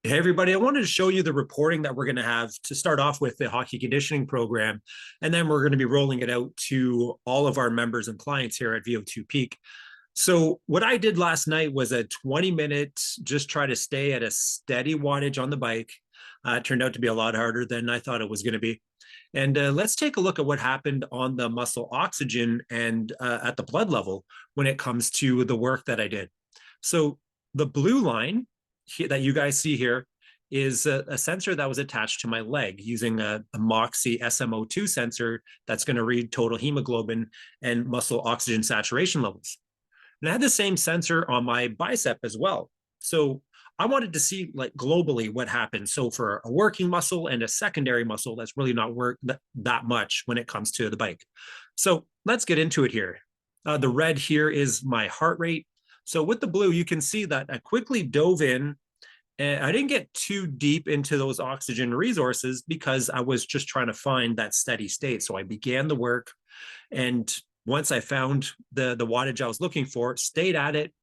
Hey, everybody, I wanted to show you the reporting that we're going to have to start off with the hockey conditioning program. And then we're going to be rolling it out to all of our members and clients here at VO2 Peak. So what I did last night was a 20-minute, just try to stay at a steady wattage on the bike. It turned out to be a lot harder than I thought it was going to be. And let's take a look at what happened on the muscle oxygen and at the blood level when it comes to the work that I did. So the blue line that you guys see here is a sensor that was attached to my leg using a Moxie SMO2 sensor that's going to read total hemoglobin and muscle oxygen saturation levels. And I had the same sensor on my bicep as well. So I wanted to see like globally what happens. So for a working muscle and a secondary muscle that's really not work that much when it comes to the bike. So let's get into it here. The red here is my heart rate. So with the blue, you can see that I quickly dove in and I didn't get too deep into those oxygen resources because I was just trying to find that steady state. So I began the work. And once I found the wattage I was looking for, stayed at it.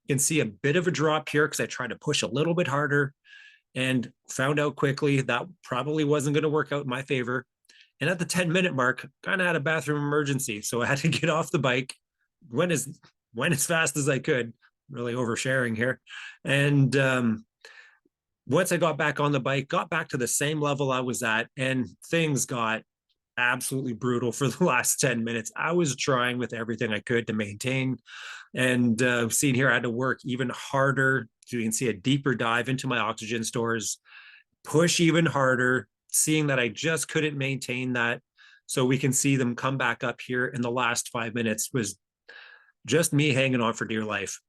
You can see a bit of a drop here because I tried to push a little bit harder and found out quickly that probably wasn't going to work out in my favor. And at the 10-minute mark, kind of had a bathroom emergency. So I had to get off the bike, went as fast as I could, really oversharing here. And once I got back on the bike, got back to the same level I was at, and things got absolutely brutal for the last 10 minutes. I was trying with everything I could to maintain. And seeing here, I had to work even harder. So you can see a deeper dive into my oxygen stores, push even harder, seeing that I just couldn't maintain that. So we can see them come back up here in the last 5 minutes was just me hanging on for dear life.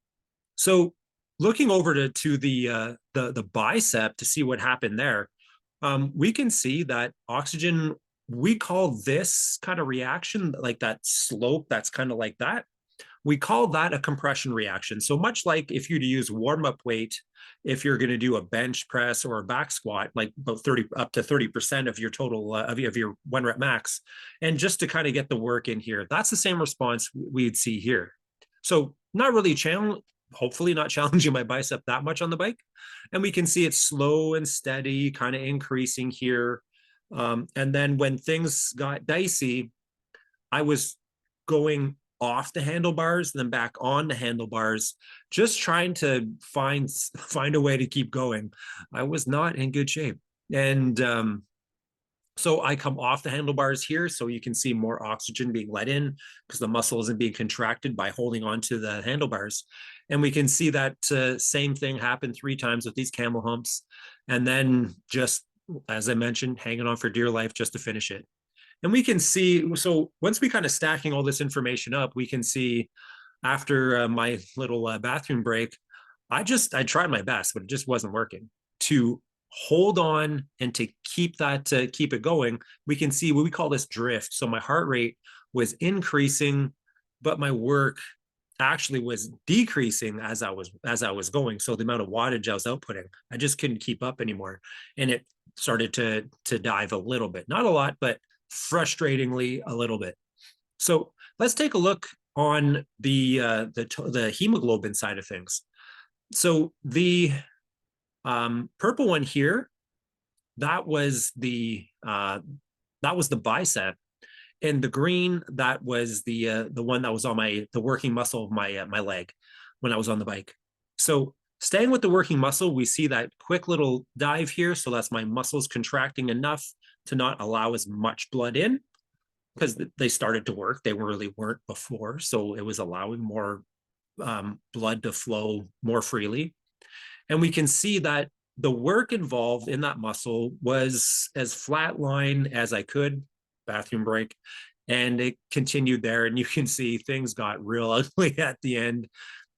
So looking over to the bicep to see what happened there, we can see that oxygen, we call this kind of reaction, like that slope that's kind of like that, we call that a compression reaction. So much like if you'd use warm-up weight, if you're going to do a bench press or a back squat, like about 30 up to 30% of your total of your 1 rep max, and just to kind of get the work in here, that's the same response we'd see here. So not really hopefully not challenging my bicep that much on the bike. And we can see it slow and steady, kind of increasing here. And then when things got dicey, I was going off the handlebars, then back on the handlebars, just trying to find a way to keep going. I was not in good shape. And so I come off the handlebars here so you can see more oxygen being let in because the muscle isn't being contracted by holding onto the handlebars. And we can see that same thing happen 3 times with these camel humps. And then just, as I mentioned, hanging on for dear life just to finish it. And we can see, so once we kind of stacking all this information up, we can see after my little bathroom break, I tried my best, but it just wasn't working to hold on and to keep it going. We can see what we call this drift. So my heart rate was increasing, but my work actually was decreasing as I was going. So the amount of wattage I was outputting, I just couldn't keep up anymore. And it started to dive a little bit, not a lot, but frustratingly a little bit. So let's take a look on the hemoglobin side of things. So the purple one here, that was the bicep, and the green, that was the one that was on the working muscle of my leg when I was on the bike. So staying with the working muscle, we see that quick little dive here. So that's my muscles contracting enough to not allow as much blood in because they started to work. They really weren't before. So it was allowing more blood to flow more freely. And we can see that the work involved in that muscle was as flatline as I could, bathroom break, and it continued there. And you can see things got real ugly at the end.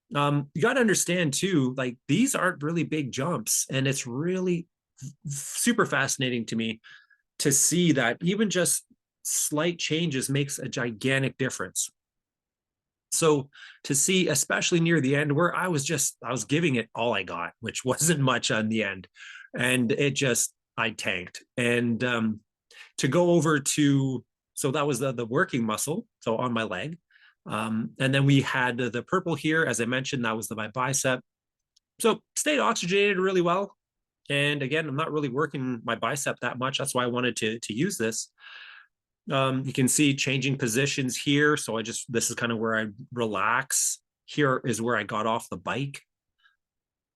You got to understand too, like these aren't really big jumps, and it's really super fascinating to me to see that even just slight changes makes a gigantic difference. So to see, especially near the end where I was giving it all I got, which wasn't much on the end. And I tanked. And to go over to, so that was the working muscle. So on my leg. And then we had the purple here, as I mentioned, that was my bicep. So stayed oxygenated really well. And again, I'm not really working my bicep that much. That's why I wanted to use this. You can see changing positions here. So this is kind of where I relax. Here is where I got off the bike.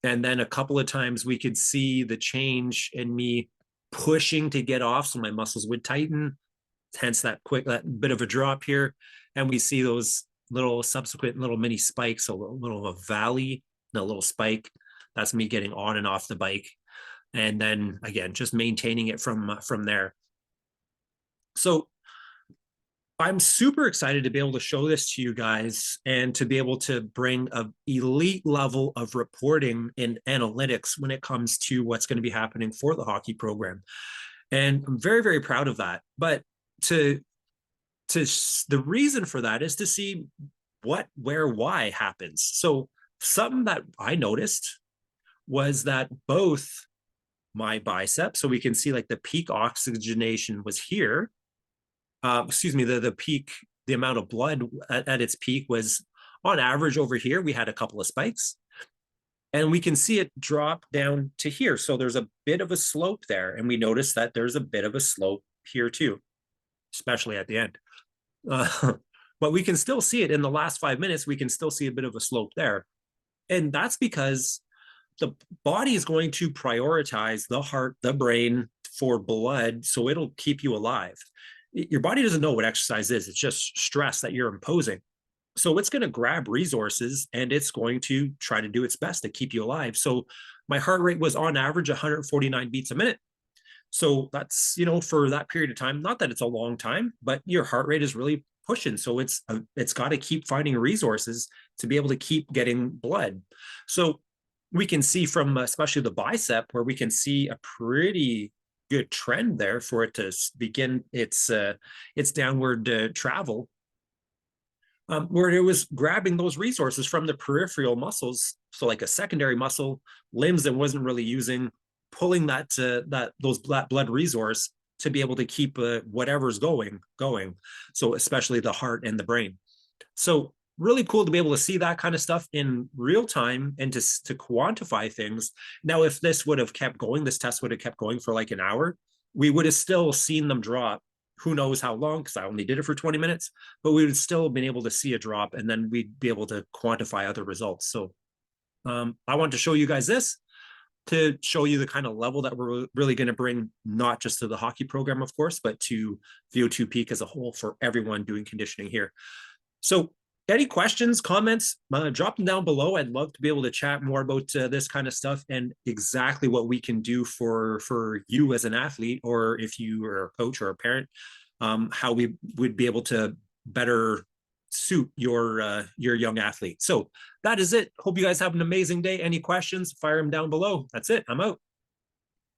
And then a couple of times we could see the change in me pushing to get off. So my muscles would tighten, hence that bit of a drop here. And we see those little subsequent little mini spikes, a little of a valley, and a little spike. That's me getting on and off the bike. And then again, just maintaining it from there. So I'm super excited to be able to show this to you guys and to be able to bring an elite level of reporting and analytics when it comes to what's going to be happening for the hockey program. And I'm very, very proud of that. But the reason for that is to see what, where, why happens. So something that I noticed was that both my bicep, so we can see like the peak oxygenation was here. The peak, the amount of blood at its peak was on average over here. We had a couple of spikes and we can see it drop down to here. So there's a bit of a slope there. And we notice that there's a bit of a slope here too, especially at the end. But we can still see it in the last 5 minutes. We can still see a bit of a slope there. And that's because the body is going to prioritize the heart, the brain for blood. So it'll keep you alive. Your body doesn't know what exercise is. It's just stress that you're imposing. So it's going to grab resources and it's going to try to do its best to keep you alive. So my heart rate was on average 149 beats a minute. So that's, for that period of time, not that it's a long time, but your heart rate is really pushing. So it's got to keep finding resources to be able to keep getting blood. So we can see from especially the bicep where we can see a pretty good trend there for it to begin its downward travel, where it was grabbing those resources from the peripheral muscles, so like a secondary muscle, limbs that wasn't really using, pulling that blood resource to be able to keep whatever's going. So especially the heart and the brain. So really cool to be able to see that kind of stuff in real time and to quantify things. Now, if this would have kept going, this test would have kept going for like an hour, we would have still seen them drop. Who knows how long, because I only did it for 20 minutes, but we would still have been able to see a drop and then we'd be able to quantify other results. So I want to show you guys this to show you the kind of level that we're really going to bring, not just to the hockey program, of course, but to VO2 Peak as a whole for everyone doing conditioning here. So any questions, comments, drop them down below. I'd love to be able to chat more about this kind of stuff and exactly what we can do for you as an athlete, or if you are a coach or a parent, how we would be able to better suit your young athlete. So that is it. Hope you guys have an amazing day. Any questions, fire them down below. That's it. I'm out.